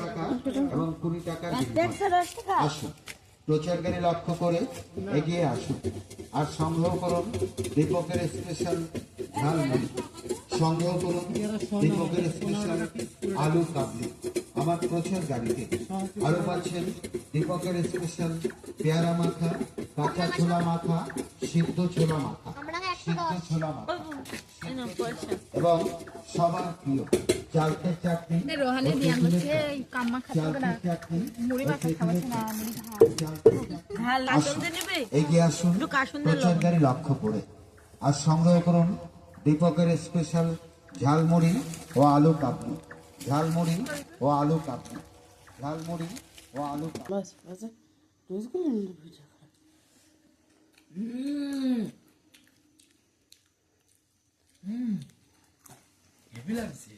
টাকা এবং 20 টাকার আসুন প্রচার গাড়ি লক্ষ্য করে এগিয়ে আসুন আর সংগ্রহ করুন দীপকের স্পেশাল ঝালমুড়ি, সংগ্রহ করুন দীপকের স্পেশাল আলু কাবলি আমার প্রচার গাড়িতে। আরো পাচ্ছেন দীপকের স্পেশাল পেয়ারা মাখা, কাঁচা ছোলা মাখা, সিদ্ধ ছোলা মাখা, সিদ্ধ ছোলা মাখা এবং সবার প্রিয় চালতে চাটনি, এগিয়ে আসুন প্রচার গাড়ি লক্ষ্য করে আর সংগ্রহ করুন দীপকের স্পেশাল ঝালমুড়ি ও আলু কাবলি, ঝালমুড়ি ও আলু কাবলি, ঝালমুড়ি ও আলু হেভি লাগছে।